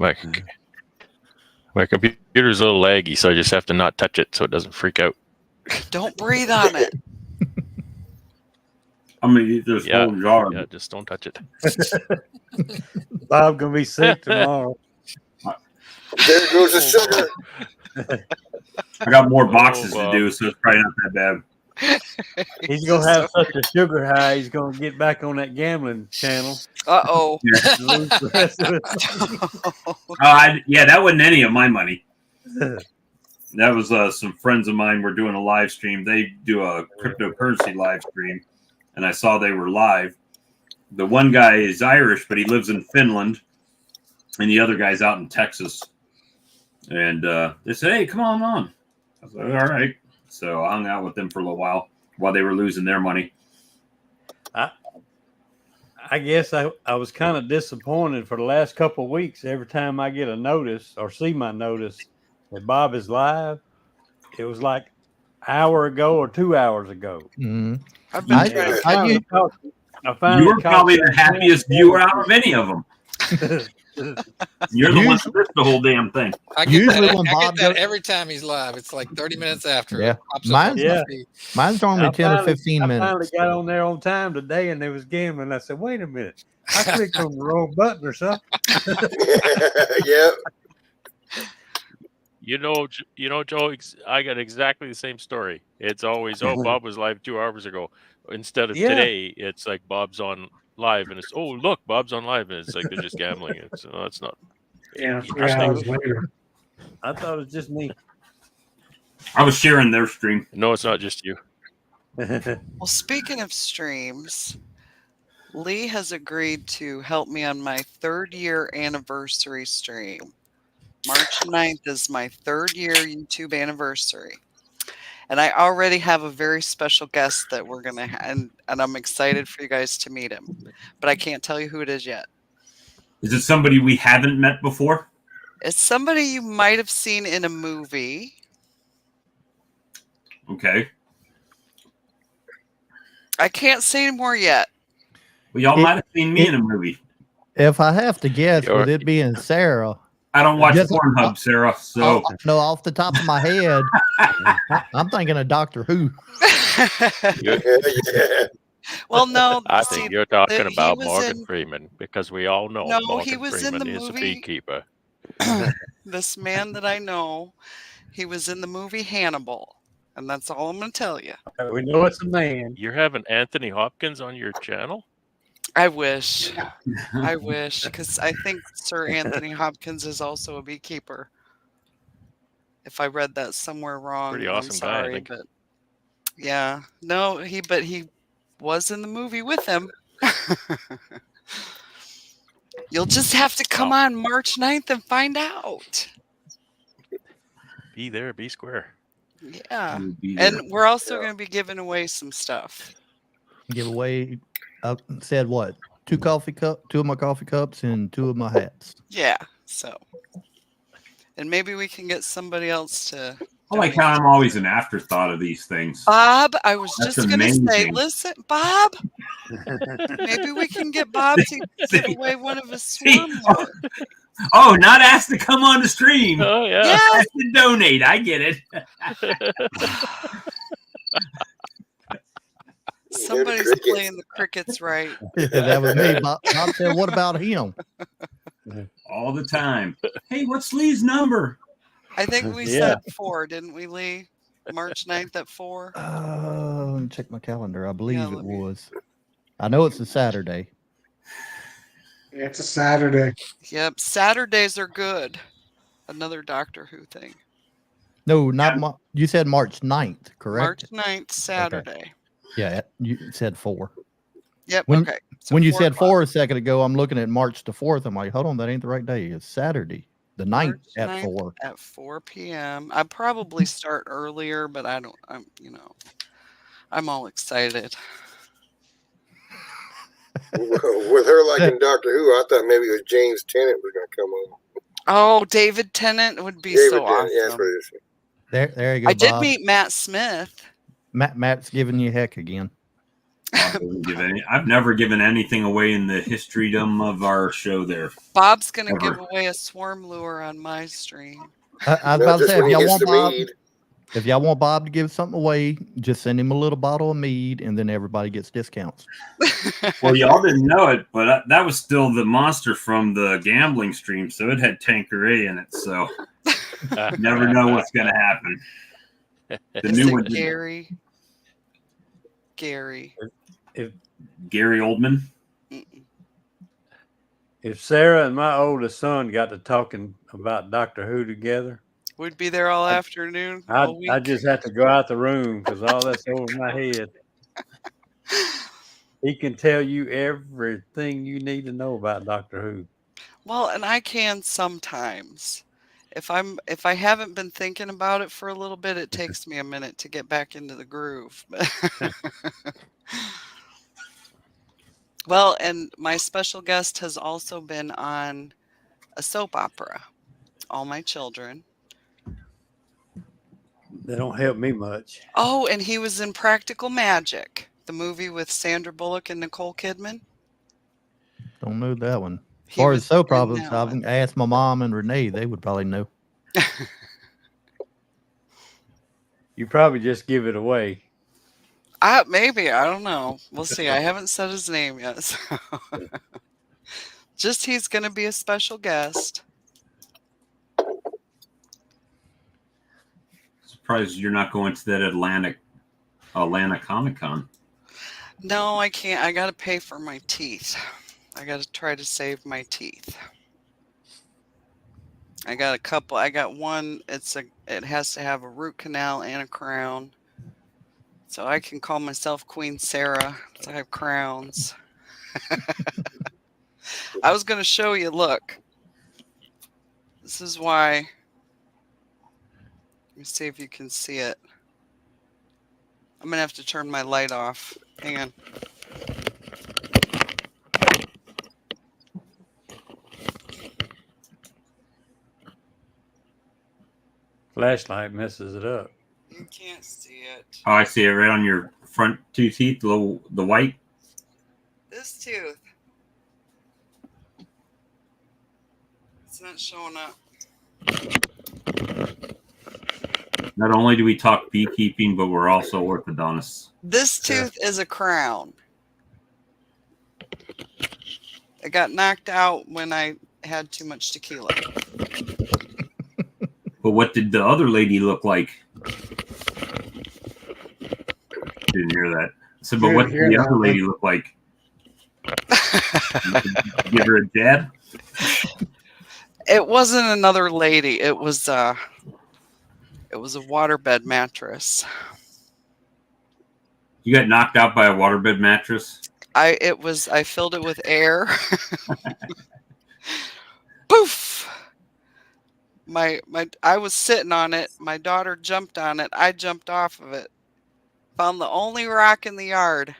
My computer's a little laggy, so I just have to not touch it so it doesn't freak out. Don't breathe on it. I'm gonna eat this whole jar. Yeah, just don't touch it. Bob gonna be sick tomorrow. There goes the sugar. I got more boxes to do, so it's probably not that bad. He's gonna have such a sugar high. He's gonna get back on that gambling channel. Uh-oh. Yeah. Lose the rest of it. Yeah, that wasn't any of my money. That was some friends of mine were doing a live stream. They do a cryptocurrency live stream, and I saw they were live. The one guy is Irish, but he lives in Finland, and the other guy's out in Texas. And they said, "Hey, come on." I was like, "All right." So I hung out with them for a little while they were losing their money. I guess I was kind of disappointed for the last couple of weeks. Every time I get a notice or see my notice that Bob is live, it was like an hour ago or 2 hours ago. Mm-hmm. I've been trying to You were probably the happiest viewer out of any of them. You're the one that missed the whole damn thing. I get that every time he's live. It's like 30 minutes after. Yeah. Mine's normally 10 or 15 minutes. I finally got on there on time today, and they was gambling. I said, "Wait a minute, I clicked on the wrong button or something." Yeah. You know, Joe, I got exactly the same story. It's always, Bob was live 2 hours ago. Instead of today, it's like Bob's on live, and it's, look, Bob's on live, and it's like they're just gambling. It's that's not. Yeah, 3 hours later. I thought it was just me. I was sharing their stream. No, it's not just you. Well, speaking of streams, Lee has agreed to help me on my 3rd year anniversary stream. March 9th is my 3rd year YouTube anniversary. And I already have a very special guest that we're going to and I'm excited for you guys to meet him. But I can't tell you who it is yet. Is it somebody we haven't met before? It's somebody you might have seen in a movie. Okay. I can't say more yet. Well, y'all might have seen me in a movie. If I have to guess, would it be in Sarah? I don't watch Pornhub, Sarah. So no, off the top of my head, I'm thinking of Doctor Who. Yeah. Well, no. I think you're talking about Morgan Freeman, because we all know Morgan Freeman is a beekeeper. This man that I know, he was in the movie Hannibal, and that's all I'm going to tell you. We know it's a man. You're having Anthony Hopkins on your channel? I wish. I wish, because I think Sir Anthony Hopkins is also a beekeeper. If I read that somewhere wrong, pretty awesome guy, I think. But yeah, no, he was in the movie with him. You'll just have to come on March 9th and find out. Be there, be square. Yeah, and we're also going to be giving away some stuff. Give away. Said what? 2 of my coffee cups, and 2 of my hats. Yeah. So, and maybe we can get somebody else to. I like how I'm always an afterthought of these things. Bob, I was just going to say, listen, Bob. Maybe we can get Bob to give away one of his swarm. Oh, not asked to come on the stream. Oh yeah. Yes. Asked to donate. I get it. Somebody's playing the crickets right. That was me. Bob said, "What about him?" All the time. Hey, what's Lee's number? I think we said 4, didn't we, Lee? March 9th at 4. Let me check my calendar. I believe it was. I know it's a Saturday. Yeah, it's a Saturday. Yep, Saturdays are good. Another Doctor Who thing. No, not you said March 9th, correct? March 9th, Saturday. Okay. Yeah, you said 4. Yep, okay. So when you said 4 a second ago, I'm looking at March the 4th. I'm like, hold on, that ain't the right day. It's Saturday, the 9th at 4. At 4 p.m. I probably start earlier, but I'm all excited. With her liking Doctor Who, I thought maybe it was James Tennant was going to come on. Oh, David Tennant would be so awesome. Yeah, that's what it is. There you go. I did meet Matt Smith. Matt's giving you heck again. I've never given anything away in the historydom of our show there. Bob's gonna Ever. give away a swarm lure on my stream. I was No, about to just say, when he hits the mead. if y'all want Bob to give something away, just send him a little bottle of mead, and then everybody gets discounts. Well, y'all didn't know it, but that was still the monster from the gambling stream, so it had Tanqueray in it. So never know what's going to happen. The Is new it one, Gary? Gary. Gary Oldman. Mm-mm. If Sarah and my oldest son got to talking about Doctor Who together, We'd be there all afternoon, all week. I just have to go out the room because all that's over my head. He can tell you everything you need to know about Doctor Who. Well, and I can sometimes. If I haven't been thinking about it for a little bit, it takes me a minute to get back into the groove. Well, and my special guest has also been on a soap opera, All My Children. They don't help me much. Oh, and he was in Practical Magic, the movie with Sandra Bullock and Nicole Kidman. Don't know that one. As He far was as soap in operas, that I've one. asked my mom and Renee; they would probably know. You probably just give it away. Maybe, I don't know. We'll see. I haven't said his name yet. So. Just he's going to be a special guest. Surprised you're not going to that Atlanta Comic-Con. No, I can't. I got to pay for my teeth. I got to try to save my teeth. I got a couple. I got one. It has to have a root canal and a crown. So I can call myself Queen Sarah. I have crowns. I was going to show you. Look. This is why. Let me see if you can see it. I'm going to have to turn my light off. Hang on. Flashlight messes it up. You can't see it. Oh, I see it right on your front two teeth, the white. This tooth. It's not showing up. Not only do we talk beekeeping, but we're also orthodontists. This tooth is a crown. It got knocked out when I had too much tequila. But what did the other lady look like? Didn't hear that. So, but what did the other lady look like? Give her a jab? It wasn't another lady. It was a waterbed mattress. You got knocked out by a waterbed mattress? I filled it with air. Poof! I was sitting on it. My daughter jumped on it. I jumped off of it. Found the only rock in the yard.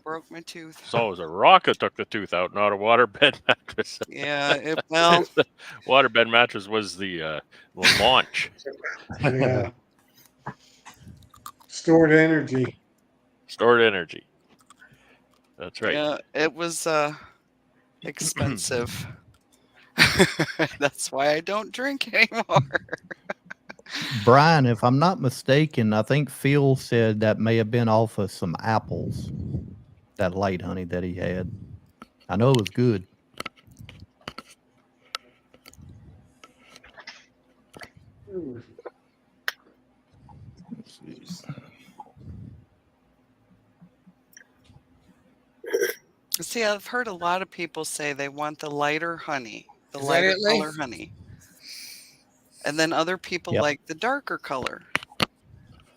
Broke my tooth. So it was a rock that took the tooth out, not a waterbed mattress. Yeah, well, the waterbed mattress was the launch. Yeah. Stored energy. Stored energy. That's right. Yeah, it was expensive. That's why I don't drink anymore. Brian, if I'm not mistaken, I think Phil said that may have been off of some apples, that light honey that he had. I know it was good. See, I've heard a lot of people say they want the lighter honey, the Is that lighter it, Lee? color honey. And then other people Yep. like the darker color. I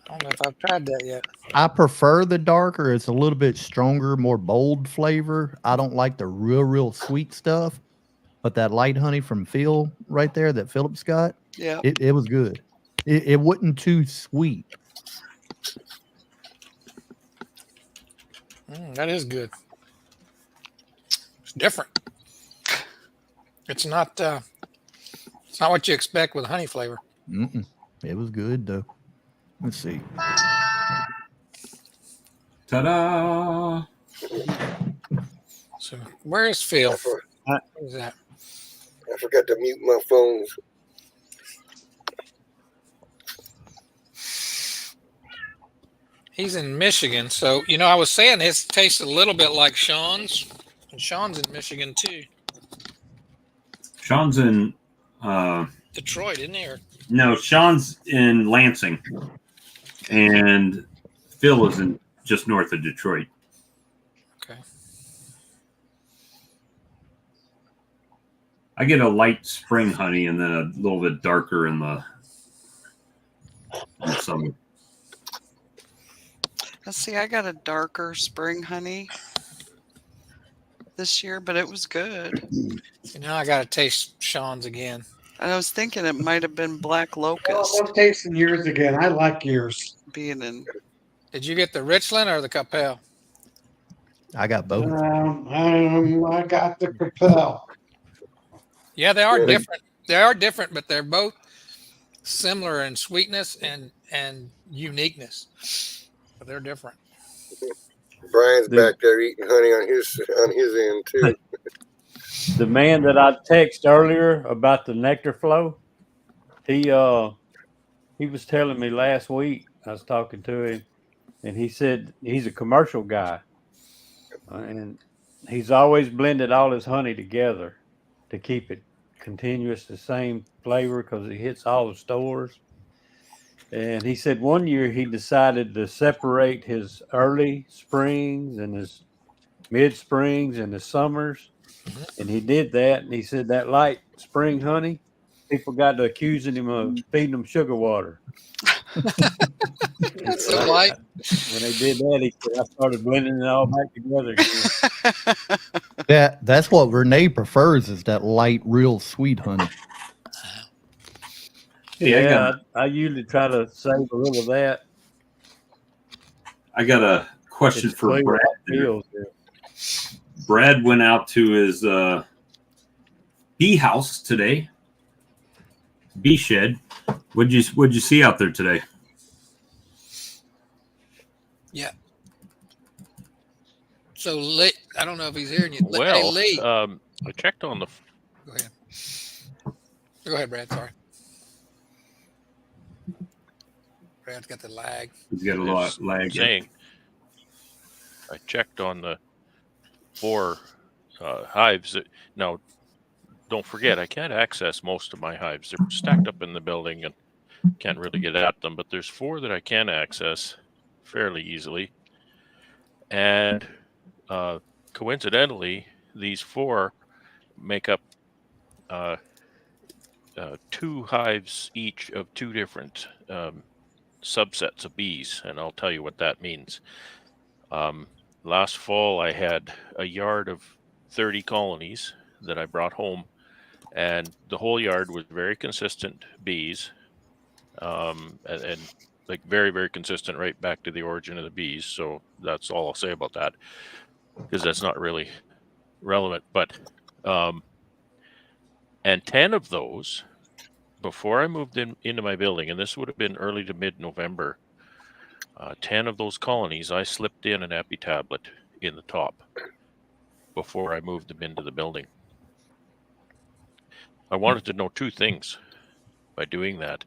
don't know if I've tried that yet. I prefer the darker. It's a little bit stronger, more bold flavor. I don't like the real sweet stuff. But that light honey from Phil right there that Philip's got, Yeah. it was good. It wasn't too sweet. That is good. It's different. It's not what you expect with honey flavor. It was good though. Let's see. Ta-da! So where is Phil? I, for, What is that? I forgot to mute my phones. He's in Michigan. So, I was saying his tastes a little bit like Sean's. And Sean's in Michigan too. Sean's in Detroit, isn't he? no, Sean's in Lansing, and Phil is in just north of Detroit. Okay. I get a light spring honey and then a little bit darker in the summer. Let's see, I got a darker spring honey this year, but it was good. So now I got to taste Sean's again. And I was thinking it might have been black Well, locust I'm tasting yours again. I like yours. being in. Did you get the Richland or the Capel? I got both. I got the Capel. Yeah, they are Yeah. different. They are different, but they're both similar in sweetness and uniqueness. But they're different. Brian's back there eating honey on his end too. The man that I texted earlier about the nectar flow, he was telling me last week. I was talking to him, and he said he's a commercial guy, and he's always blended all his honey together to keep it continuous, the same flavor, because it hits all the stores. And he said one year he decided to separate his early springs and his mid springs and his summers. And he did that. And he said that light spring honey, people got to accusing him of feeding them sugar water. It's so light. When they did that, he said, I started blending it all back together again. That's what Renee prefers, is that light, real sweet honey. Hey, I usually try to save a little of that. I got a question It's for clear Brad. how it feels. Brad went out to his bee house today. Bee shed. What'd you see out there today? Yeah. So Lee, I don't know if he's hearing you. Well, Hey, Lee. I checked on the. Go ahead. Go ahead, Brad. Sorry. Brad's got the lag. He's got a lot of lag. Saying, I checked on the 4 hives. Now, don't forget, I can't access most of my hives. They're stacked up in the building and can't really get at them. But there's 4 that I can access fairly easily. And coincidentally, these 4 make up 2 hives each of 2 different subsets of bees, and I'll tell you what that means. Last fall, I had a yard of 30 colonies that I brought home, and the whole yard was very consistent bees, and like very, very consistent right back to the origin of the bees. So that's all I'll say about that, because that's not really relevant. But and 10 of those, before I moved into my building, and this would have been early to mid-November, 10 of those colonies, I slipped in an epi tablet in the top before I moved them into the building. I wanted to know 2 things by doing that.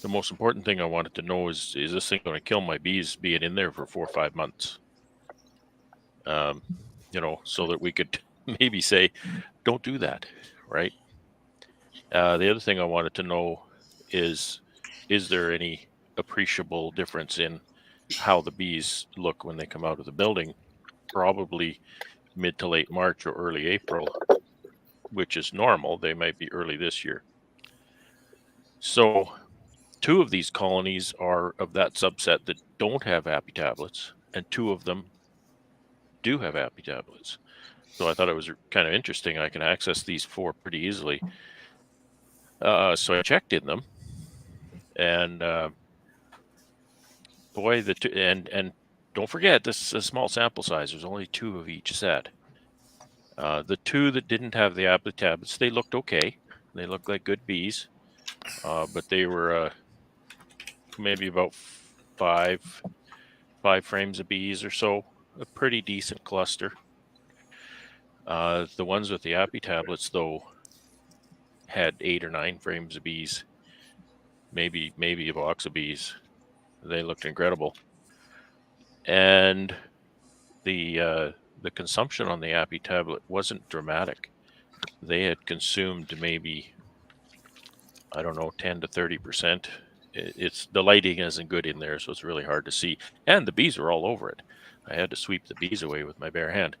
The most important thing I wanted to know is this thing going to kill my bees being in there for 4 or 5 months? So that we could maybe say, don't do that, right? The other thing I wanted to know is there any appreciable difference in how the bees look when they come out of the building? Probably mid to late March or early April, which is normal. They might be early this year. So 2 of these colonies are of that subset that don't have api tablets, and 2 of them do have api tablets. So I thought it was kind of interesting. I can access these 4 pretty easily. So I checked in them, and boy, the 2, and don't forget, this is a small sample size. There's only 2 of each set. The 2 that didn't have the api tablets, they looked okay. They looked like good bees, but they were maybe about 5 5 frames of bees or so, a pretty decent cluster. The ones with the Appy tablets, though, had 8 or 9 frames of bees, maybe a box of bees. They looked incredible, and the consumption on the Appy tablet wasn't dramatic. They had consumed maybe, I don't know, 10 to 30%. It's the lighting isn't good in there, so it's really hard to see, and the bees are all over it. I had to sweep the bees away with my bare hand.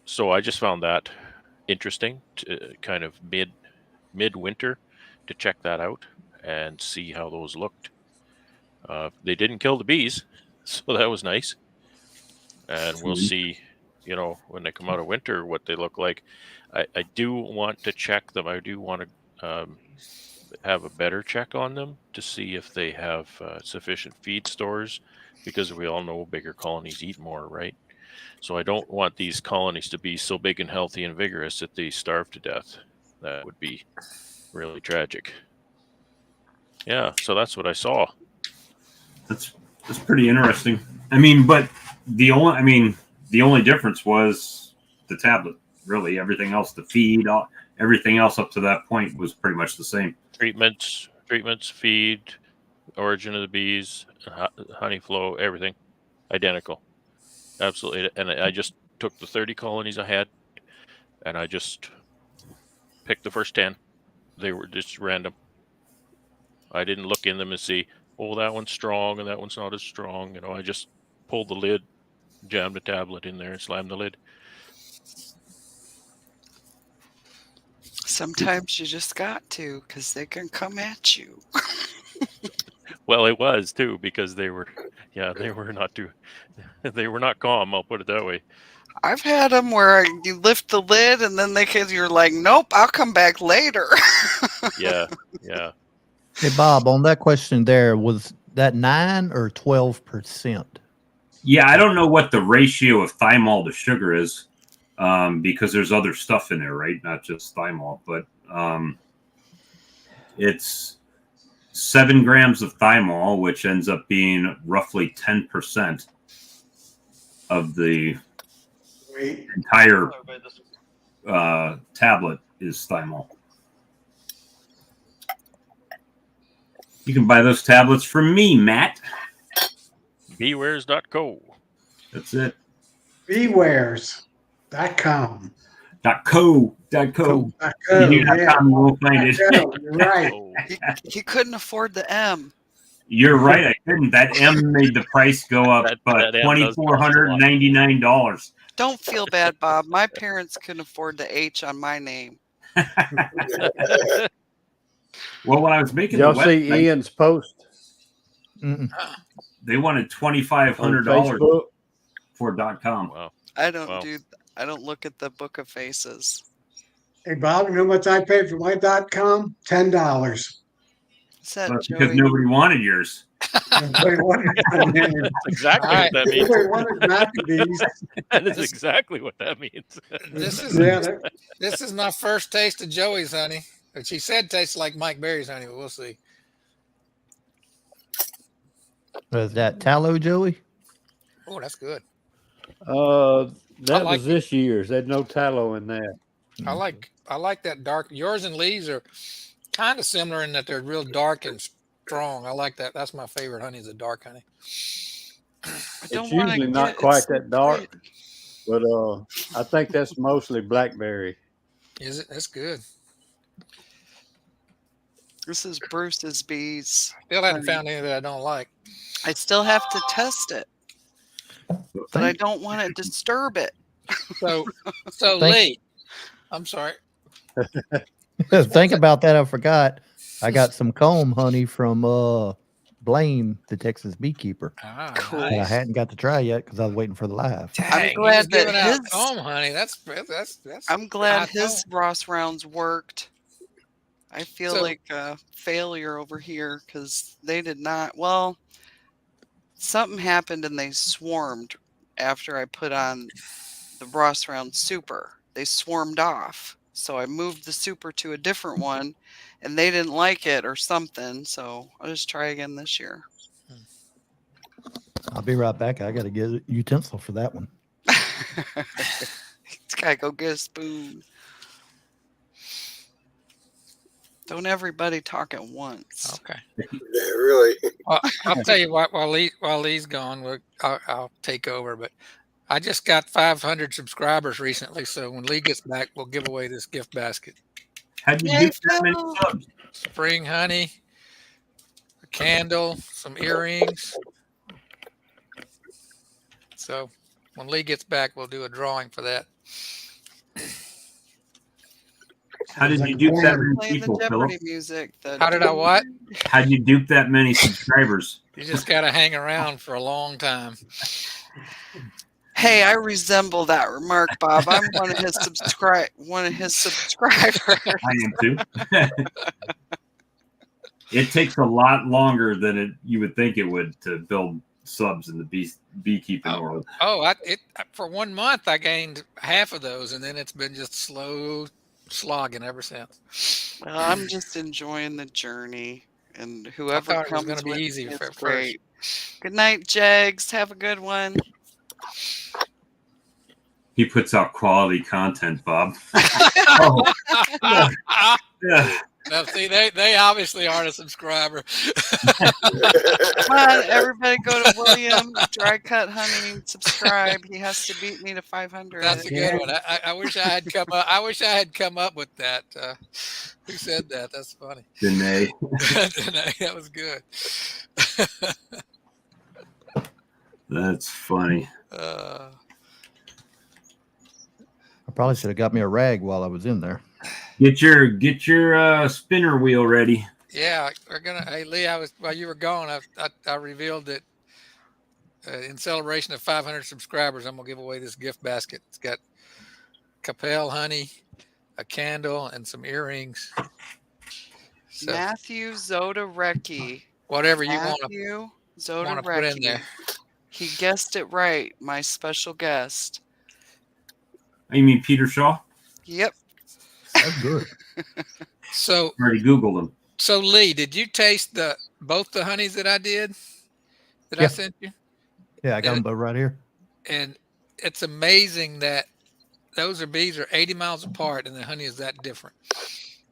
So I just found that interesting, to kind of midwinter, to check that out and see how those looked. They didn't kill the bees, so that was nice. And we'll see, when they come out of winter, what they look like. I do want to check them. I do want to have a better check on them to see if they have sufficient feed stores, because we all know bigger colonies eat more, right? So I don't want these colonies to be so big and healthy and vigorous that they starve to death. That would be really tragic. Yeah, so that's what I saw. That's pretty interesting. But the only difference was the tablet. Really, everything else, the feed, everything else up to that point was pretty much the same. Treatments, feed, origin of the bees, honey flow, everything identical. Absolutely. And I just took the 30 colonies I had, and I just picked the first 10. They were just random. I didn't look in them and see, oh, that one's strong and that one's not as strong. I just pulled the lid, jammed the tablet in there, and slammed the lid. Sometimes you just got to, because they can come at you. Well, it was too, because they were not calm. I'll put it that way. I've had them where you lift the lid and then you're like, nope, I'll come back later. Yeah. Hey, Bob, on that question there, was that 9 or 12%? Yeah, I don't know what the ratio of thymol to sugar is, because there's other stuff in there, right? Not just thymol, but it's 7 grams of thymol, which ends up being roughly 10% of the entire tablet is thymol. You can buy those tablets from me, Matt. Bewares.co. That's it. Bewares.com. .co. .co, You won't find it. You're right. He couldn't afford the M. You're right. I couldn't. That M made the price go up, but $2,499. Don't feel bad, Bob. My parents couldn't afford the H on my name. Well, when I was making Y'all the see website, Ian's post? they wanted $2,500 for .com. Wow. I don't look at the Book of Faces. Hey, Bob, you know how much I paid for my .com? $10. Is that Because Joey? nobody wanted yours. Everybody wanted my name. That's exactly what that means. Everybody wanted Maccabees. That is exactly what that means. This is my first taste of Joey's honey. But she said tastes like Mike Berry's honey, but we'll see. Was that tallow, Joey? Oh, that's good. That like was this year's. There's no tallow in that. I like that dark. Yours and Lee's are kind of similar in that they're real dark and strong. I like that. That's my favorite honey, is a dark honey. It's usually not quite that dark, but I think that's mostly blackberry. Is it? That's good. This is Bruce's bees. Still haven't found any that I don't like. I still have to test it, but I don't want to disturb it. So Lee, I'm sorry. Think about that. I forgot. I got some comb honey from Blaine, the Texas beekeeper. Cool. That I hadn't got to try yet because I was waiting for the live. I'm glad that his comb honey. That's. I'm glad his Ross rounds worked. I feel like a failure over here because they did not. Well, something happened and they swarmed after I put on the Ross round super. They swarmed off. So I moved the super to a different one and they didn't like it or something. So I'll just try again this year. I'll be right back. I got to get a utensil for that one. He's got to go get a spoon. Don't everybody talk at once. Okay. Yeah, really. Well, I'll tell you what. While Lee's gone, I'll take over. But I just got 500 subscribers recently, so when Lee gets back, we'll give away this gift basket: How'd you Yay, do that many Phil. subs? spring honey, a candle, some earrings. So when Lee gets back, we'll do a drawing for that. How did you dupe that many Play the people, Philip? Jeopardy music. How did I what? How'd you dupe that many subscribers? You just got to hang around for a long time. Hey, I resemble that remark, Bob. I'm one of his subscribers. I am too. It takes a lot longer than you would think it would to build subs in the beekeeping world. For 1 month I gained half of those, and then it's been just slow slogging ever since. Well, I'm just enjoying the journey, and I whoever thought it was comes going to be with easy me, at it's first. great. Good night, Jags. Have a good one. He puts out quality content, Bob. Oh, yeah. Now, see, they obviously aren't a subscriber. Come on, everybody go to William Dry Cut Honey, subscribe. He has to beat me to 500. That's a good one. I wish I had come up. I wish I had come up with that. Who said that? That's funny. Danae. That was good. That's funny. I probably should have got me a rag while I was in there. Get your spinner wheel ready. Yeah, we're gonna. Hey Lee, while you were gone, I revealed that in celebration of 500 subscribers, I'm gonna give away this gift basket. It's got Capel honey, a candle, and some earrings. So Matthew Zodarecki. whatever you want Matthew to put in there. He guessed it right. My special guest. You mean Peter Shaw? Yep. So good. So I already Googled him. So Lee, did you taste both the honeys that I did? That I sent you? Yeah, I got them both right here. And it's amazing that those bees are 80 miles apart and the honey is that different.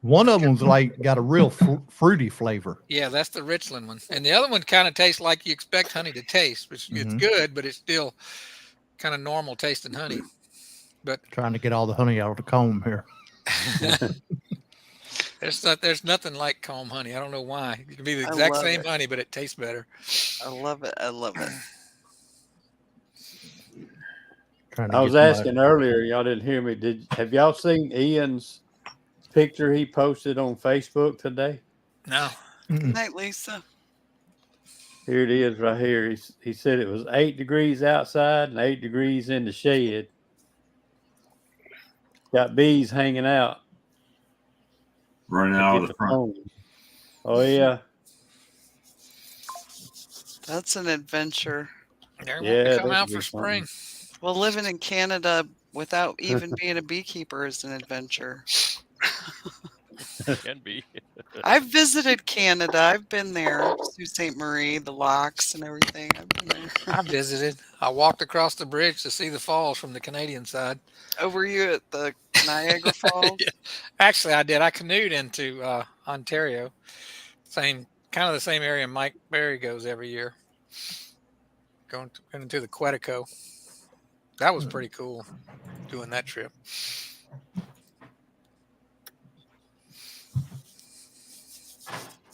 One of them's like got a real fruity flavor. Yeah, that's the Richland one. And the other one kind of tastes like you expect honey to taste, which it's good, but it's still kind of normal tasting honey. But trying to get all the honey out of the comb here. There's nothing like comb honey. I don't know why. It could be the exact same honey, but it tastes better. I love it. I love it. I was asking earlier, y'all didn't hear me. Have y'all seen Ian's picture he posted on Facebook today? No. Good night, Lisa. Here it is right here. He said it was 8 degrees outside and 8 degrees in the shed. Got bees hanging out. Running out of the front. Phone. Oh, yeah. That's an adventure. They're come out for spring. Well, living in Canada without even being a beekeeper is an adventure. Can be. I've visited Canada. I've been there. Sault Ste. Marie, the locks and everything. I've been there. I visited. I walked across the bridge to see the falls from the Canadian side. Oh, were you at the Niagara Falls? Yeah. Actually, I did. I canoed into Ontario. Kind of the same area Mike Berry goes every year. Going into the Quetico. That was pretty cool doing that trip.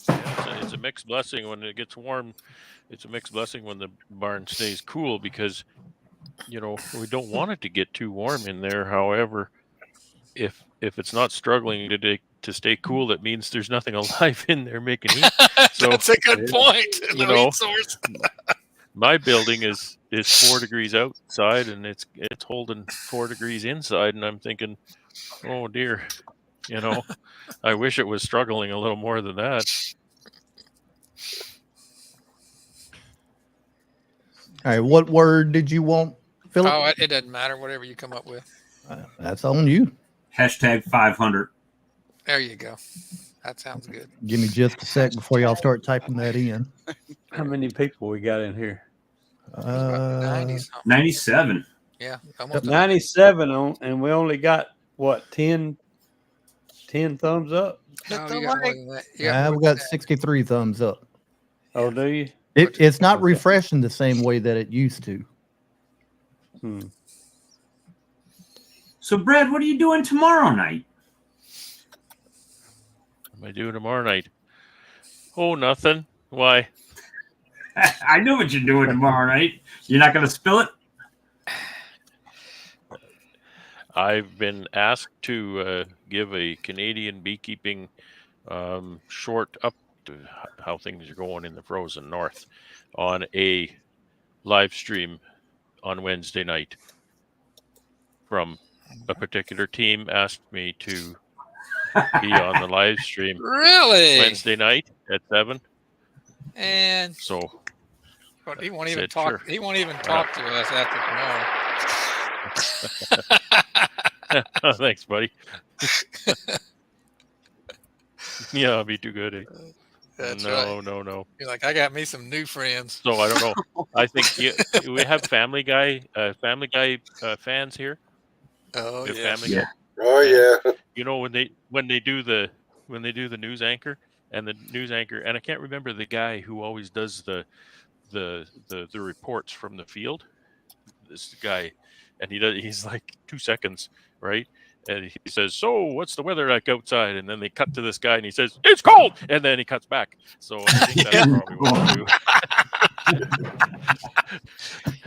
Yeah, it's a mixed blessing when it gets warm. It's a mixed blessing when the barn stays cool because, we don't want it to get too warm in there. However, if it's not struggling to stay cool, that means there's nothing alive in there making heat. So that's a good point. Heat source. My building is 4 degrees outside and it's holding 4 degrees inside, and I'm thinking, oh dear, I wish it was struggling a little more than that. All right, what word did you want, Philip? Oh, it doesn't matter. Whatever you come up with. That's on you. Hashtag 500. There you go. That sounds good. Give me just a sec before y'all start typing that in. How many people we got in here? About 90 something. 97. Yeah, almost 97 on, and we only got what 10 thumbs up. Hit No, the you got more like. than that. You got more We than got that. 63 thumbs up. Oh, do you? It's not Okay. refreshing the same way that it used to. Hmm. So, Brad, what are you doing tomorrow night? What am I doing tomorrow night? Oh, nothing. Why? I know what you're doing tomorrow night. You're not going to spill it? I've been asked to give a Canadian beekeeping short up to how things are going in the frozen north on a live stream on Wednesday night. From a particular team asked me to be on the live stream Really? Wednesday night at 7. And So but he won't even said, talk. sure. He won't even Why talk to us after tomorrow. Oh, thanks, buddy. Yeah, I'll be too good. Eh? That's right. No. You're like, I got me some new friends. So I don't know. I think we have Family Guy fans here. Oh The yeah. Family Yeah. Guy. Oh yeah. You know when they do the news anchor and I can't remember the guy who always does the reports from the field. This guy, and he's like 2 seconds, right? And he says, "So, what's the weather like outside?" And then they cut to this guy, and he says, "It's cold," and then he cuts back. So I think that's probably what I'll do.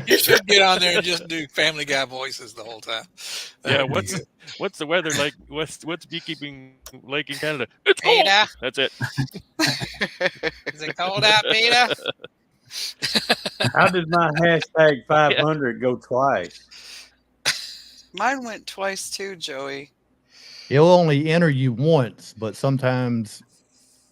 You should get on there and just do Family Guy voices the whole time. Yeah, That'd be good. what's the weather like? What's beekeeping like in Canada? It's cold. Peter, That's it. is it cold out, Peter? How did my hashtag 500 go twice? Mine went twice too, Joey. It'll only enter you once, but sometimes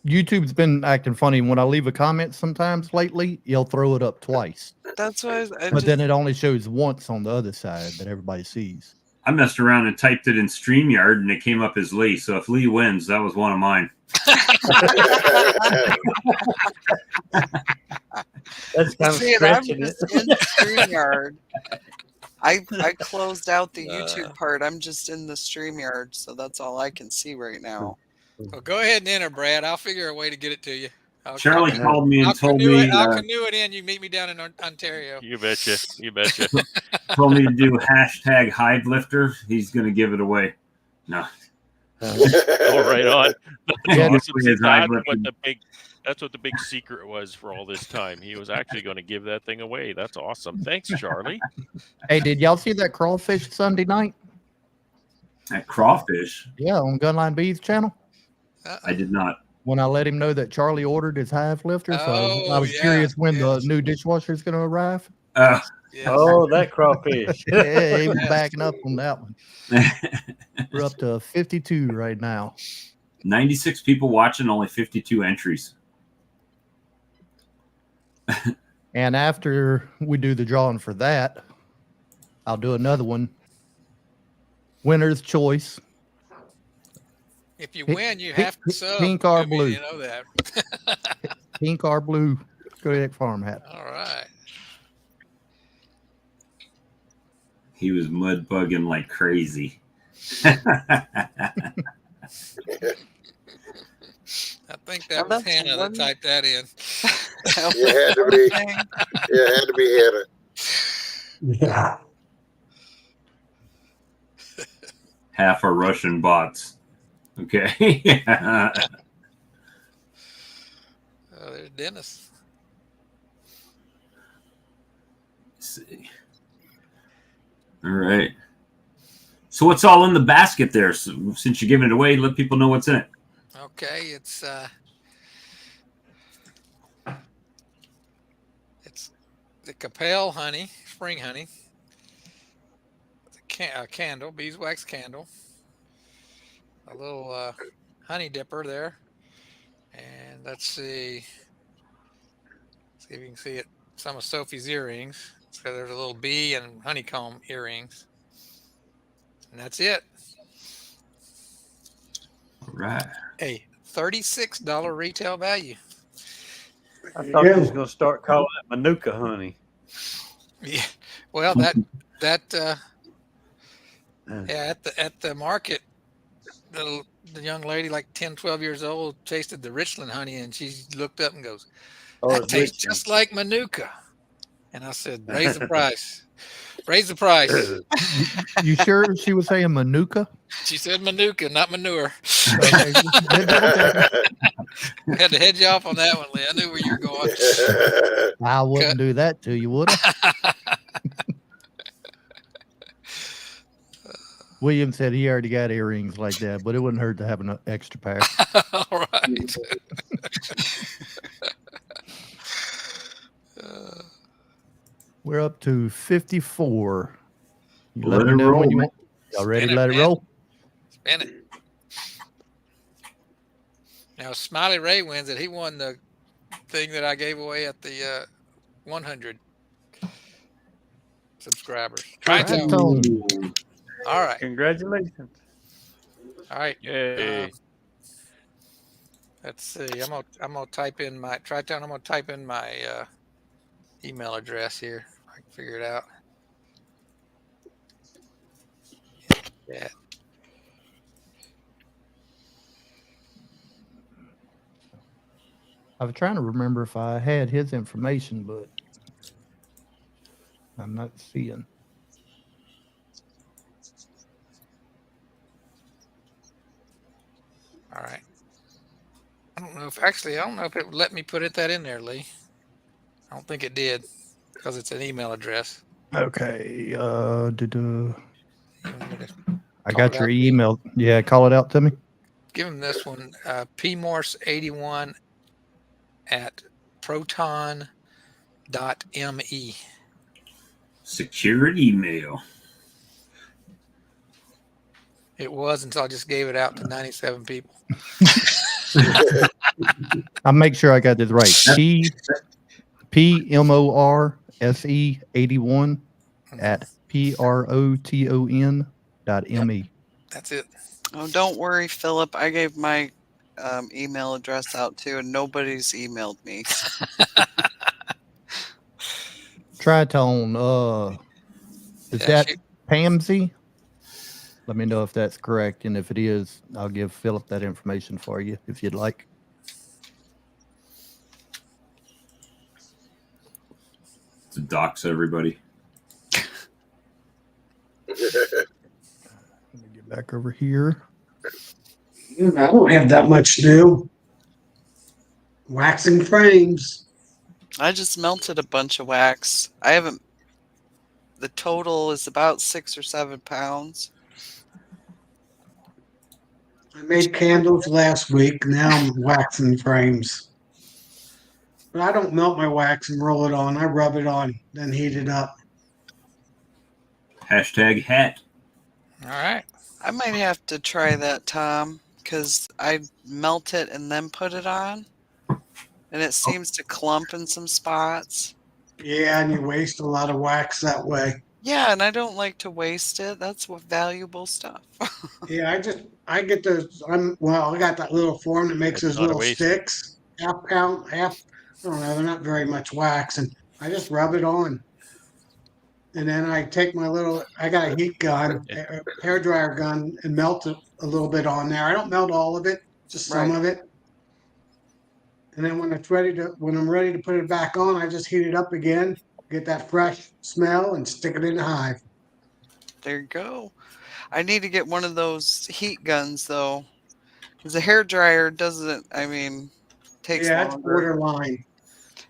YouTube's been acting funny. When I leave a comment sometimes lately, you'll throw it up twice. That's why But then it only shows once on the other side that everybody sees. I messed around and typed it in StreamYard, and it came up as Lee. So if Lee wins, that was one of mine. That's kind of See, and I'm stretching it. just in StreamYard. I closed out the YouTube part. I'm just in the StreamYard, so that's all I can see right now. Well, go ahead and enter, Brad. I'll figure a way to get it to you. Charlie called me and I'll told canoe me it. I'll canoe it in. You meet me down in Ontario. You betcha. You betcha. told me to do hashtag hive lifter. He's going to give it away. No. Oh, right on. Yeah, Awesome. this is hive That's what the big secret was for all this time. He was actually going to give that thing away. That's awesome. Thanks, Charlie. Hey, did y'all see that crawfish Sunday night? That crawfish. Yeah, on Gunline Bees channel. I did not. When I let him know that Charlie ordered his hive lifter, so I was yeah, curious when the yes. new dishwasher is going to arrive. Yes. Oh, that crawfish. Yeah, he was backing up on that one. We're up to 52 right now. 96 people watching, only 52 entries. And after we do the drawing for that, I'll do another one. Winner's choice. If you Pink- win, you pink- have to sub. pink or to me, blue? You know that. Pink or blue Kodak farm hat. All right. He was mud bugging like crazy. I think that was that's Hannah one- that typed that in. Yeah, it had to be. Yeah, it had to be Hannah. Yeah. Half are Russian bots. Okay. Oh, there's Dennis. Let's see. All right. So what's all in the basket there? So, since you're giving it away, let people know what's in it. Okay, it's the Capel honey, spring honey, a candle, beeswax candle, a little honey dipper there, and let's see if you can see it. Some of Sophie's earrings. So there's a little bee and honeycomb earrings, and that's it. All right. A $36 retail value. I thought you was going to start calling it Manuka honey. Yeah. Well, that yeah, at the market, the young lady, like 10, 12 years old, tasted the Richland honey, and she looked up and goes, Oh, "That it's tastes Richmond. just like Manuka." And I said, "Raise the price. Raise the price." You sure she was saying Manuka? She said Manuka, not manure. Okay, just double checking. I had to head you off on that one, Lee. I knew where you were going. I wouldn't do that to you, would I? William said he already got earrings like that, but it wouldn't hurt to have an extra pair. All right. We're up to 54. You Let let me it know roll, when you man. want. Y'all ready to Spin it, let it man. roll? Spin it. Now, Smiley Ray wins it. He won the thing that I gave away at the 100 subscribers. Tritone. All right. Congratulations. All right. Yay. Let's see. I'm gonna type in my Tritone. I'm gonna type in my email address here. I can figure it out. Yeah. I was trying to remember if I had his information, but I'm not seeing. All right. I don't know if it would let me put that in there, Lee. I don't think it did because it's an email address. Okay. You want me to I call got it your out? email. Yeah, call it out to me. Give him this one, pmorse81 at proton.me. Secure email. It was until I just gave it out to 97 people. I'll make sure I got this right. PMORSE 81 at PROTON.me. That's it. Oh, don't worry, Philip. I gave my email address out too, and nobody's emailed me. Tritone, is Yeah, that shoot. Pamsy? Let me know if that's correct, and if it is, I'll give Philip that information for you if you'd like. To dox everybody. Let me get back over here. I don't have that much to do. Waxing frames. I just melted a bunch of wax. I haven't. The total is about 6 or 7 pounds. I made candles last week. Now I'm waxing frames. But I don't melt my wax and roll it on. I rub it on, then heat it up. Hashtag hat. All right. I might have to try that, Tom, because I melt it and then put it on, and it seems to clump in some spots. Yeah, and you waste a lot of wax that way. Yeah, and I don't like to waste it. That's what valuable stuff. Yeah, I get those. I got that little form that makes It's those not a little waste. sticks, half pound, half. I don't know. They're not very much wax, and I just rub it on. And then I take my little. I got a heat gun, a hair dryer gun, and melt it a little bit on there. I don't melt all of it, just some Right. of it. And then when I'm ready to put it back on, I just heat it up again, get that fresh smell, and stick it in the hive. There you go. I need to get one of those heat guns though, because the hair dryer doesn't. I mean, takes Yeah, it's longer. borderline.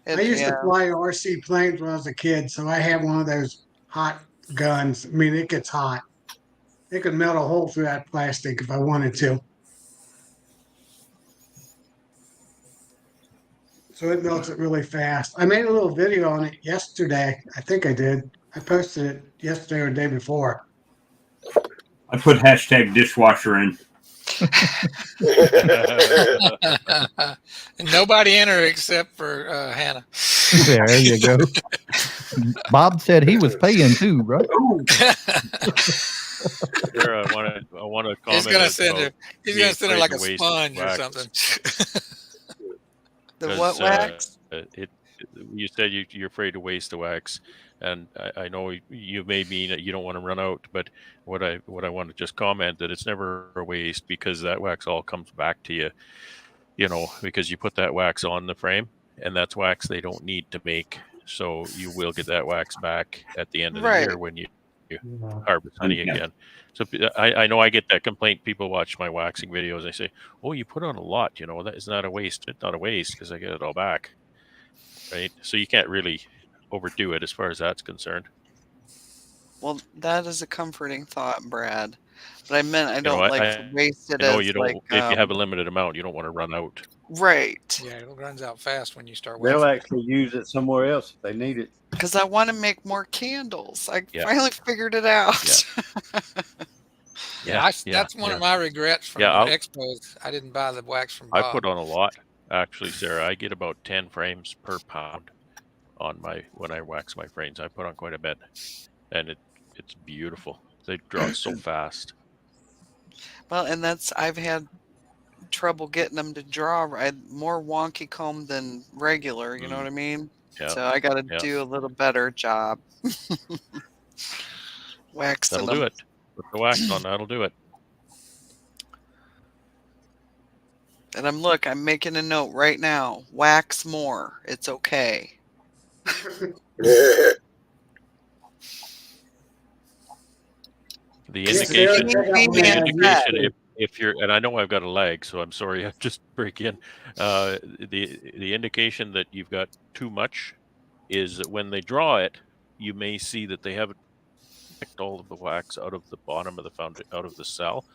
I used to fly RC planes when I was a kid, so I have one of those hot guns. I mean, it gets hot. It could melt a hole through that plastic if I wanted to. So it melts it really fast. I made a little video on it yesterday. I think I did. I posted it yesterday or the day before. I put hashtag dishwasher in. And nobody entered except for Hannah. There you go. Bob said he was paying too, right? Here, I want to comment. He's gonna send her. He's gonna send her like a waste sponge or wax. something. The what wax? It you said you're afraid to waste the wax, and I know you may mean that you don't want to run out, but what I want to just comment that it's never a waste because that wax all comes back to you, because you put that wax on the frame, and that's wax they don't need to make. So you will get that wax back at the end of the year Right. when you harvest honey again. So I know I get that complaint. People watch my waxing videos. They say, "Oh, you put on a lot. That is not a waste. It's not a waste because I get it all back." Right. So you can't really overdo it as far as that's concerned. Well, that is a comforting thought, Brad. But I meant I don't like to I waste it know as you don't. like If you have a limited amount, you don't want to run out. right. Yeah, it runs out fast when you start They'll waxing. actually use it somewhere else if they need it. Because I want to make more candles. I Yeah. finally figured it out. Yeah, that's one of my regrets from expos. I didn't buy the wax from Bob. I put on a lot, actually, Sarah. I get about 10 frames per pound on when I wax my frames. I put on quite a bit, and it's beautiful. They draw so fast. Well, and I've had trouble getting them to draw more wonky comb than regular. You know what I mean? Yeah. So I got to do a little better job. Waxing That'll them. do it. Put the wax on. That'll do it. And I'm making a note right now. Wax more. It's okay. Yeah. The indication, if you're, and I know I've got a lag, so I'm sorry, I'm just breaking in. The indication that you've got too much is that when they draw it, you may see that they haven't picked all of the wax out of the bottom of out of the cell.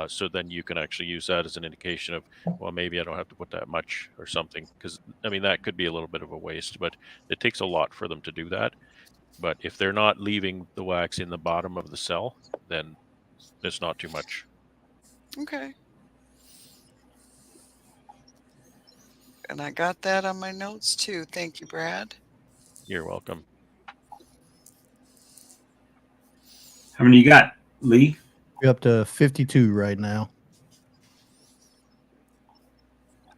So then you can actually use that as an indication of, well, maybe I don't have to put that much or something, because that could be a little bit of a waste, but it takes a lot for them to do that. But if they're not leaving the wax in the bottom of the cell, then it's not too much. Okay. And I got that on my notes too. Thank you, Brad. You're welcome. How many you got, Lee? We're up to 52 right now.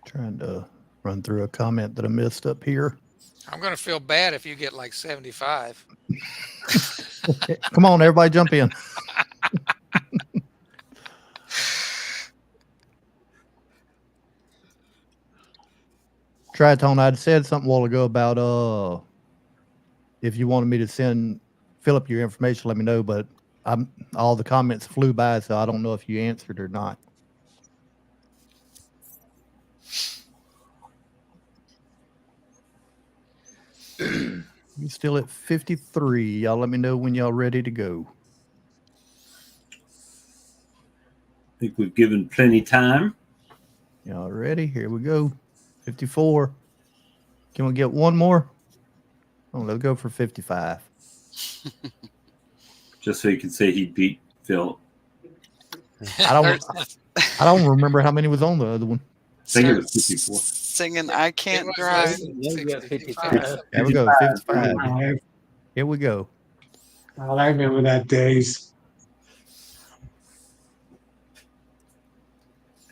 Trying to run through a comment that I missed up here. I'm going to feel bad if you get like 75. Come on, everybody jump in. Tritone, I'd said something a while ago about if you wanted me to fill up your information, let me know, but all the comments flew by, so I don't know if you answered or not. You still at 53. Y'all let me know when y'all ready to go. I think we've given plenty time. Y'all ready? Here we go. 54. Can we get one more? Oh, let's go for 55. Just so you can say he beat Phil. I don't remember how many was on the other one. I think it was 54. Singing I Can't Drive. 55. There we go. 55. Here we go. Oh, I remember that days.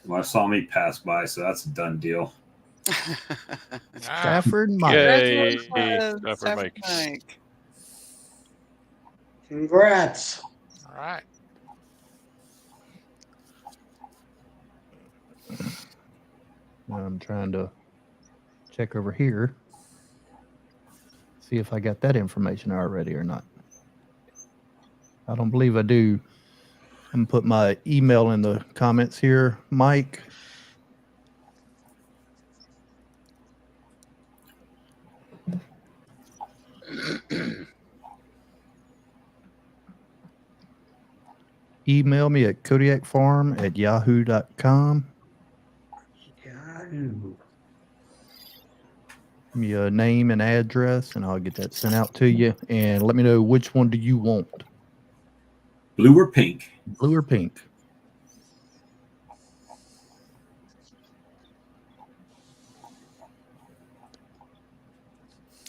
Well, I saw me pass by, so that's a done deal. Stafford Mike. Yay. Congratulations, Stafford Mike. Congrats. All right. I'm trying to check over here. See if I got that information already or not. I don't believe I do. I'm going to put my email in the comments here. Mike. Email me at kodiakfarm@yahoo.com. Give me a name and address, and I'll get that sent out to you. And let me know which one do you want? Blue or pink? Blue or pink?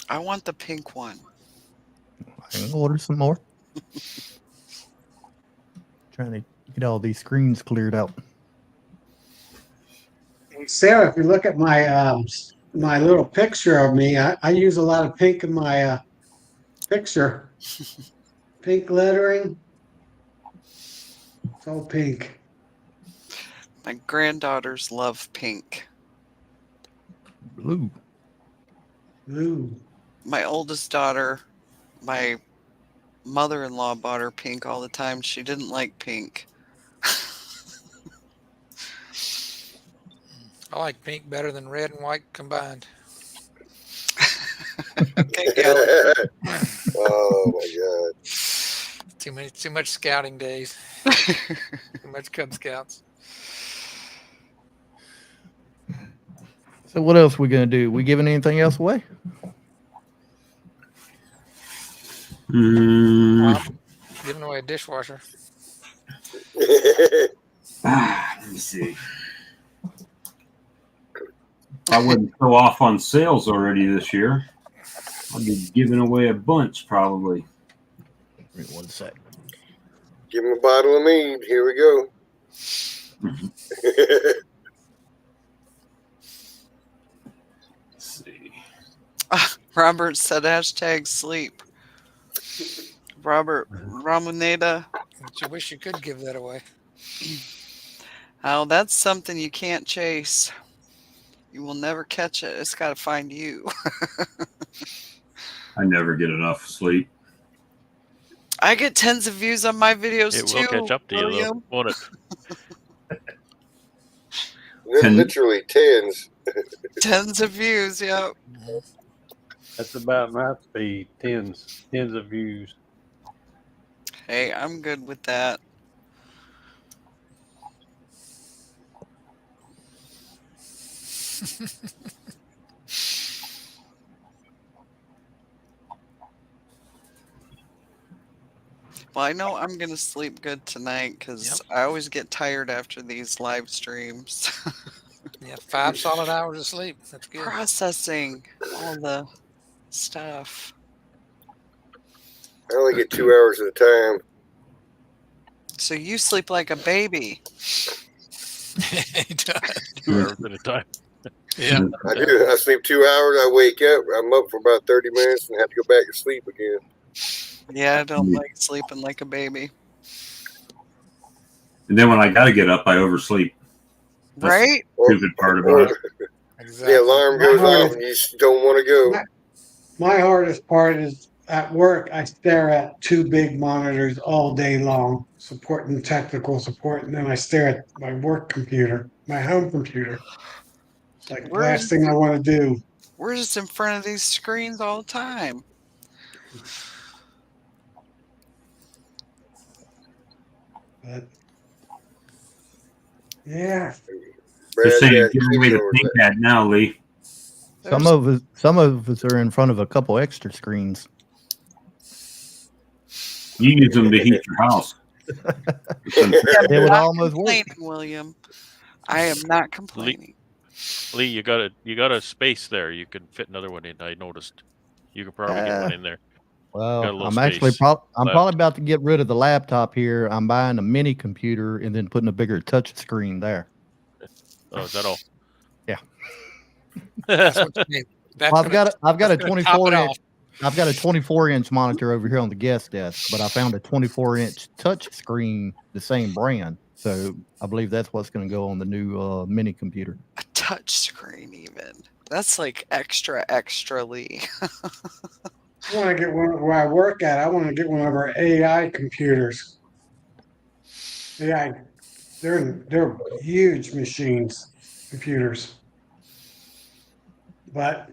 I want the pink one. I can order some more. Trying to get all these screens cleared out. Sarah, if you look at my my little picture of me. I use a lot of pink in my picture. Pink lettering. It's all pink. My granddaughters love pink. Blue. Blue. My oldest daughter, my mother-in-law bought her pink all the time. She didn't like pink. I like pink better than red and white combined. Okay, Gallagher. Oh my God. Too much scouting days. Too much Cub Scouts. So what else we gonna do? We giving anything else away? I'm giving away a dishwasher. Let me see. If I wouldn't go off on sales already this year, I'd be giving away a bunch probably. Wait 1 sec. Give him a bottle of mead. Here we go. Let's see. Robert said hashtag sleep. Robert Ramoneda. I wish you could give that away. Oh, that's something you can't chase. You will never catch it. It's got to find you. I never get enough sleep. I get tens of views on my videos It too. will catch up to you, though, William. won't it? Literally tens. Tens of views, yep. That's about my speed. Tens of views. Hey, I'm good with that. Well, I know I'm going to sleep good tonight because I always get tired after these live streams. Yeah, 5 solid hours of sleep. That's good. Processing all the stuff. I only get 2 hours at a time. So you sleep like a baby. He does. 2 hours at a time. Yeah. I do. I sleep 2 hours. I wake up. I'm up for about 30 minutes and have to go back to sleep again. Yeah, I don't like sleeping like a baby. And then when I got to get up, I oversleep. That's Right? the stupid part about it. Exactly. The alarm goes off and you just don't want to go. My hardest part is at work. I stare at 2 big monitors all day long, supporting technical support, and then I stare at my work computer, my home computer. It's like the last thing I want to do. We're just in front of these screens all the time. But yeah. They're saying Brad, give away the ThinkPad now, Lee. Some of us are in front of a couple extra screens. You use them to heat your house. It would almost work. Complaining, William. I am not complaining. Lee, you got a space there. You can fit another one in. I noticed. You can probably get one in there. Well, Got a little I'm actually space I'm left. probably about to get rid of the laptop here. I'm buying a mini computer and then putting a bigger touch screen there. Oh, is that all? Yeah. That's what you need. Well, I've got a that's gonna top it 24-inch. off. I've got a 24-inch monitor over here on the guest desk, but I found a 24-inch touch screen, the same brand. So I believe that's what's going to go on the new mini computer. A touch screen, even. That's like extra, Lee. I want to get one where I work at. I want to get one of our AI computers. AI, they're huge machines, computers. But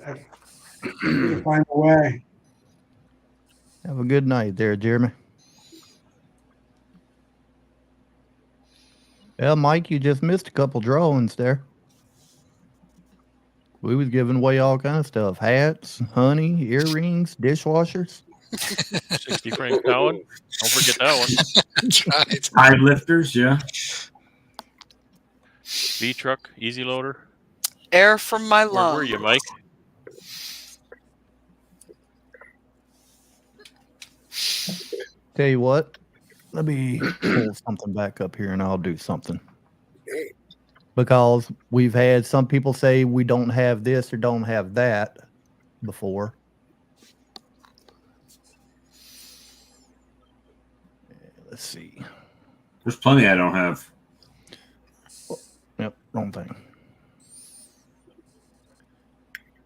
I need to find a way. Have a good night there, Jeremy. Well, Mike, you just missed a couple drawings there. We was giving away all kind of stuff: hats, honey, earrings, dishwashers. 60 frame Cowan. Don't forget that one. That's right. Tide lifters, yeah. V truck, easy loader. Air from my Where lungs. were you, Mike? Tell you what, let me pull something back up here and I'll do something. because we've had some people say we don't have this or don't have that before. Let's see. There's plenty I don't have. Yep, wrong thing.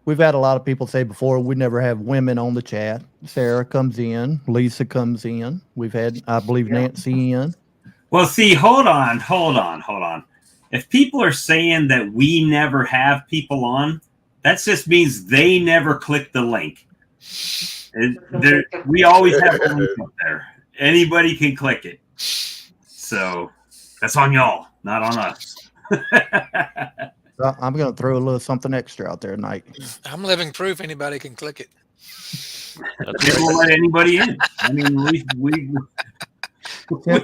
We've had a lot of people say before we never have women on the chat. Sarah comes in, Lisa comes in. We've had, I believe, Nancy in. Well, see, hold on. If people are saying that we never have people on, that just means they never click the link. We always have a link up there. Anybody can click it. So that's on y'all, not on us. I'm going to throw a little something extra out there tonight. I'm living proof anybody can click it. We won't let anybody in. I mean,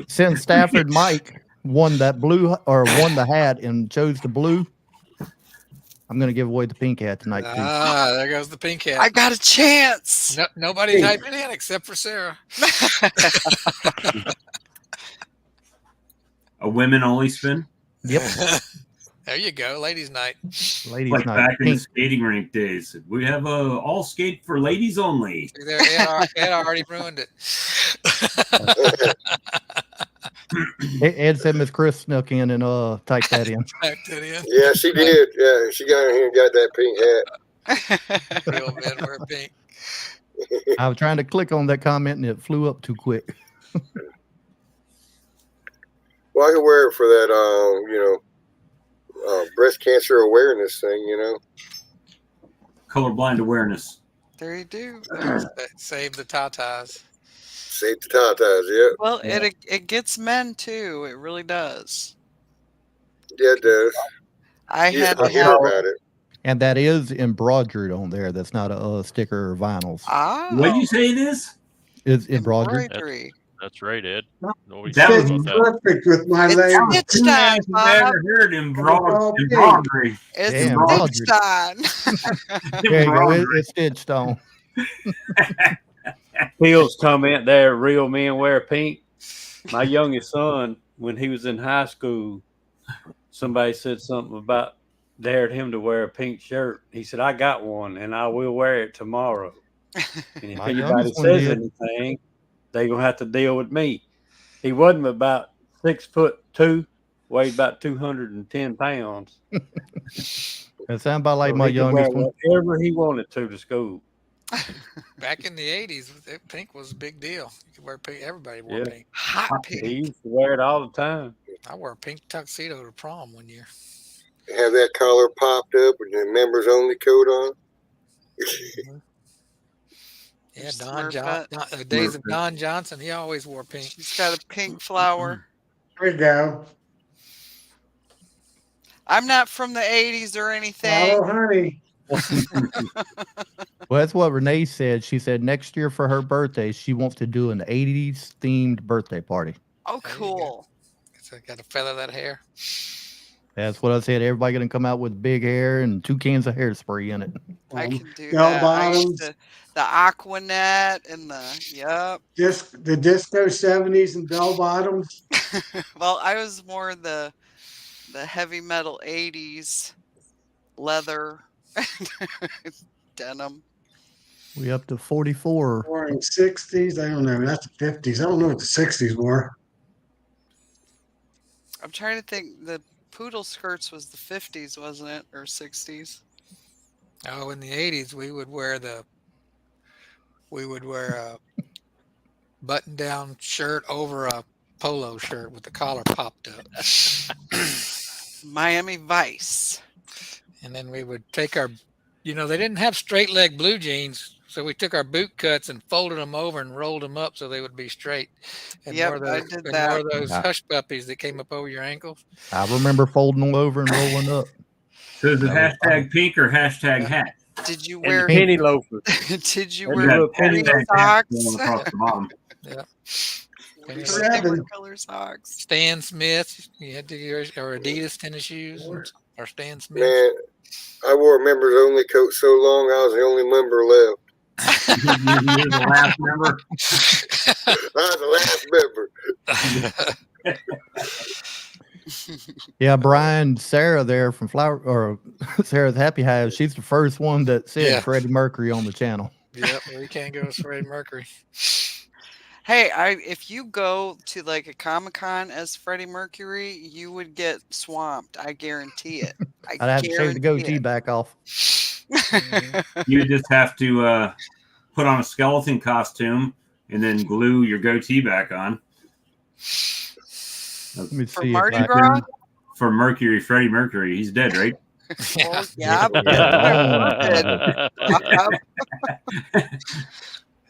Since Stafford Mike won that blue or won the hat and chose the blue, I'm going to give away the pink hat tonight. Too. There goes the pink hat. I got a chance. No, nobody typed it in except for Sarah. A women only spin? Yep. There you go, ladies' night. Ladies' like night. back in the Pink. skating rink days. We have a all skate for ladies only. See there, Ed already ruined it. Ed said Miss Chris snuck in and typed that in. Typed it in. Yeah, she did. Yeah, she got in here and got that pink hat. Real men wear pink. I was trying to click on that comment and it flew up too quick. Well, I could wear it for that, breast cancer awareness thing, Colorblind awareness. There you do. Save the tatas. Save the tatas, yeah. Well, it gets men too. It really does. Yeah, it does. I You had just to hear have, about it. And that is embroidered on there. That's not a sticker or vinyls. What do you say it is? It's embroidered. embroidery. That's right, Ed. Nobody That talks was about that. Perfect with my It's label. stitched on, Bob. Never heard embroidery. It's Yeah, stitched on. There you go. It's stitched on. Phil's comment there, real men wear pink. My youngest son, when he was in high school, somebody said something about dared him to wear a pink shirt. He said, I got one and I will wear it tomorrow. And if My anybody youngest one says did. anything, they're going to have to deal with me. He wasn't about 6'2", weighed about 210 pounds. That sounds about like So my he could wear youngest one. whatever he wanted to school. Back in the 80s, pink was a big deal. You could wear pink. Everybody wore Yeah. pink. Hot He pink. used to wear it all the time. I wore a pink tuxedo to prom one year. Have that collar popped up with the members only coat on. Yeah, Smurfette. the days of Don Johnson, he always wore pink. He's got a pink flower. There we go. I'm not from the 80s or anything. Follow honey. Well, that's what Renee said. She said next year for her birthday, she wants to do an 80s themed birthday party. Oh, There you cool. So I got to feather that hair. That's what I said. Everybody going to come out with big hair and 2 cans of hairspray in it. I can do Bell that. I used bottoms. to, the Aquanet and the, The disco 70s and bell bottoms. well, I was more the heavy metal 80s leather denim. We up to 44. Wearing 60s. I don't know. That's the 50s. I don't know what the 60s were. I'm trying to think. The poodle skirts was the 50s, wasn't it? Or 60s? Oh, in the 80s, we would wear a button-down shirt over a polo shirt with the collar popped up. Miami Vice. And then we would take our, they didn't have straight leg blue jeans. So we took our boot cuts and folded them over and rolled them up so they would be straight. And Yep, wore those, I did and that. wore those Yeah. hush puppies that came up over your ankles. I remember folding them over and rolling up. So is it hashtag pink or hashtag hat? Did you And wear? the penny loafers. Did you There's wear little penny hashtag hat going socks? across the bottom. And Or Seven. different color socks? Stan Smith, you had to wear or Adidas tennis shoes or Stan Smith. Man, I wore a members only coat so long I was the only member left. You're the last member. I was the last member. Yeah, Brian, Sarah there from Sarah's Happy Hive. She's the first one that said Yeah. Freddie Mercury on the channel. Yep, well, you can't go with Freddie Mercury. Hey, if you go to like a Comic-Con as Freddie Mercury, you would get swamped. I guarantee it. I'd have to shave the goatee back off. You just have to put on a skeleton costume and then glue your goatee back on. Let me For see Mardi if I Gras? For Mercury, Freddie Mercury. He's dead, right? Well, yeah, but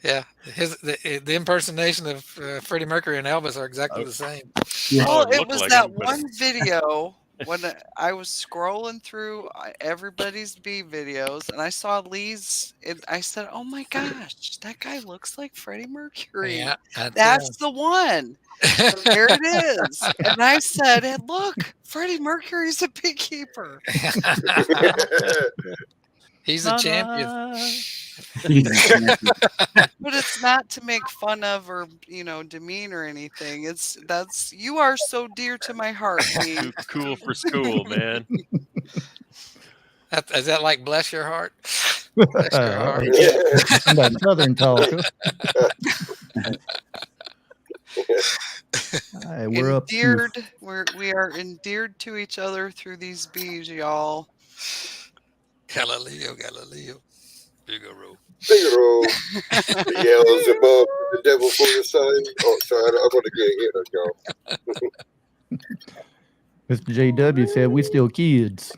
Yeah, the impersonation of Freddie Mercury and Elvis are exactly the same. Yeah. well, it it looked was like that him, but- one video when I was scrolling through everybody's B videos and I saw Lee's. I said, "Oh my gosh, that guy looks like Freddie Mercury. Yeah, That's the one." There it is. And I said, "Hey, look, Freddie Mercury's a beekeeper." He's a champion. But it's not to make fun of or demean or anything. You are so dear to my heart, Lee. Too cool for school, man. Is that like bless your heart? Bless your heart. That Southern talk. All right, we're up to Endeared. We are endeared to each other through these bees, y'all. Galileo, Figaro. Figaro. The yells above, the devil for the sign. Oh, sorry, I'm going to get hit, y'all. Mr. JW said we still kids.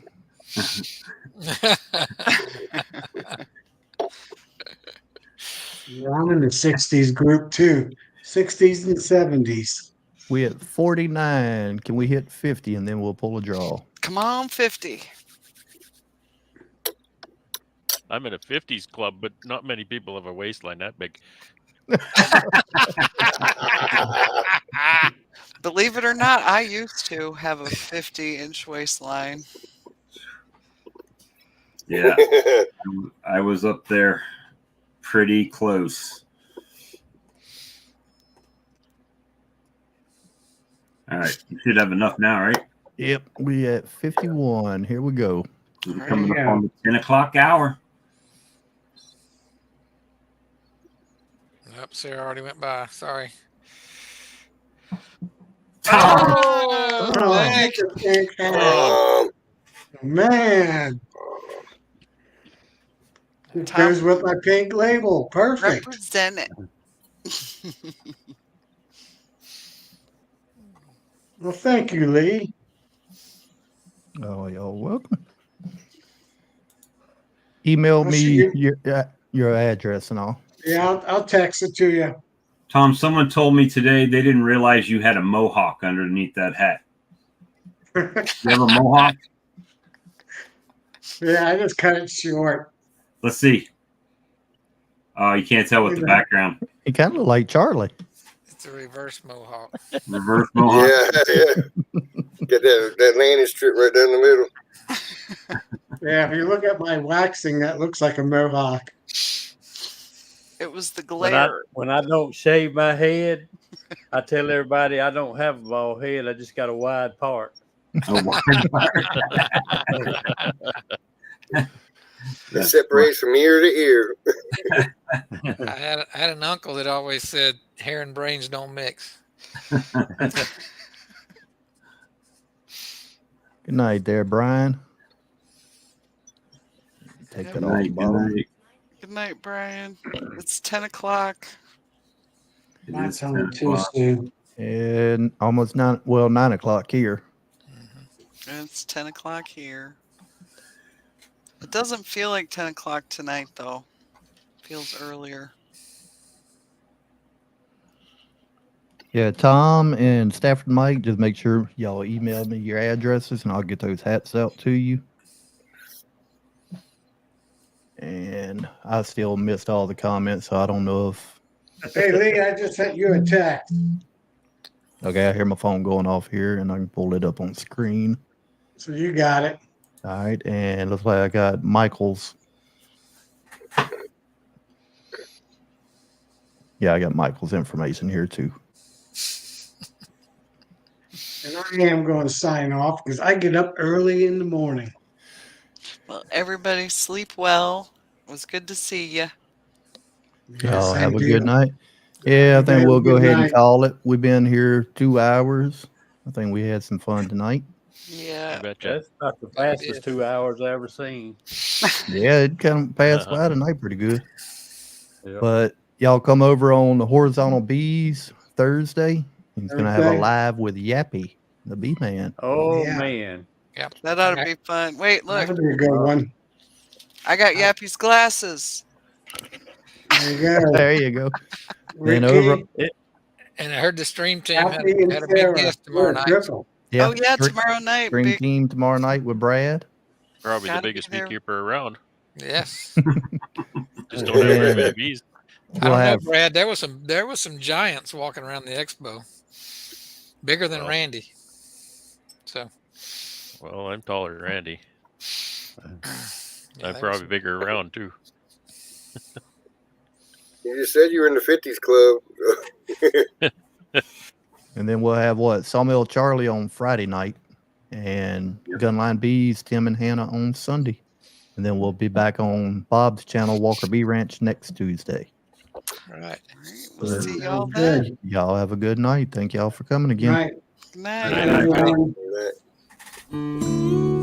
Yeah, I'm in the 60s group too. 60s and 70s. We at 49. Can we hit 50 and then we'll pull a draw? Come on, 50. I'm in a 50s club, but not many people have a waistline that big. Believe it or not, I used to have a 50-inch waistline. Yeah, I was up there pretty close. All right, you should have enough now, right? Yep, we at 51. Here we go. We're coming up on the 10 o'clock hour. Nope, Sarah already went by. Sorry. Oh, man. It goes with my pink label. Perfect. Represent it. Well, thank you, Lee. Oh, y'all welcome. Email me your address and all. Yeah, I'll text it to you. Tom, someone told me today they didn't realize you had a mohawk underneath that hat. You have a mohawk? Yeah, I just cut it short. Let's see. Oh, you can't tell with the background. He kind of look like Charlie. It's a reverse mohawk. Reverse mohawk. Yeah. Get that landing strip right down the middle. Yeah, if you look at my waxing, that looks like a mohawk. It was the glare. When I don't shave my head, I tell everybody I don't have a bald head. I just got a wide part. It separates from ear to ear. I had an uncle that always said hair and brains don't mix. Good night there, Brian. Take that off the bottom. Good night, Brian. It's 10 o'clock. Mine's only too soon. And almost 9 o'clock here. It's 10 o'clock here. It doesn't feel like 10 o'clock tonight, though. It feels earlier. Yeah, Tom and Stafford Mike, just make sure y'all email me your addresses and I'll get those hats out to you. And I still missed all the comments, so I don't know if... Hey, Lee, I just sent you a text. Okay, I hear my phone going off here, and I can pull it up on screen. So you got it. All right, and looks like I got Michael's. Yeah, I got Michael's information here, too. And I am going to sign off because I get up early in the morning. Well, everybody sleep well. It was good to see you. Yeah, Y'all same have a to good you. night. Yeah, I Everybody think have a we'll go good ahead and night. call it. We've been here 2 hours. I think we had some fun tonight. Yeah. You betcha. That's about the Yeah, we fastest did. 2 hours I ever seen. Yeah, it kind of passed Uh-huh. by tonight pretty good. Yep. But y'all come over on the Horizontal Bees Thursday. He's going to have a Thursday? live with Yappy, the bee man. Oh Yeah. man. Yep. That ought to be fun. Wait, look. That'll be a good one. I got Yappy's glasses. There you go. There you go. Then over, Ricky, And I heard the stream team Happy, and had a big Sarah. guest tomorrow What a night. triple. yeah, Oh, yeah, tomorrow night. Dream Big. Team tomorrow night with Brad. Probably the Gotta be biggest there. beekeeper around. Yes. Just don't have very And many bees. I we'll don't know, have Brad. There was some giants walking around the expo, bigger than Well. Randy. So Well, I'm taller than Randy. yeah, I'm there was probably some- bigger around too. You just said you were in the 50s club. and then we'll have what Sawmill Charlie on Friday night, and Gunline Bees Tim and Hannah on Sunday, and then we'll be back on Bob's channel Walker Bee Ranch next Tuesday. All right. All right, we'll Good. see y'all Sounds then. good. Y'all have a good night. Thank y'all for coming again. Right. Good night. Good night, everybody. Everyone. That-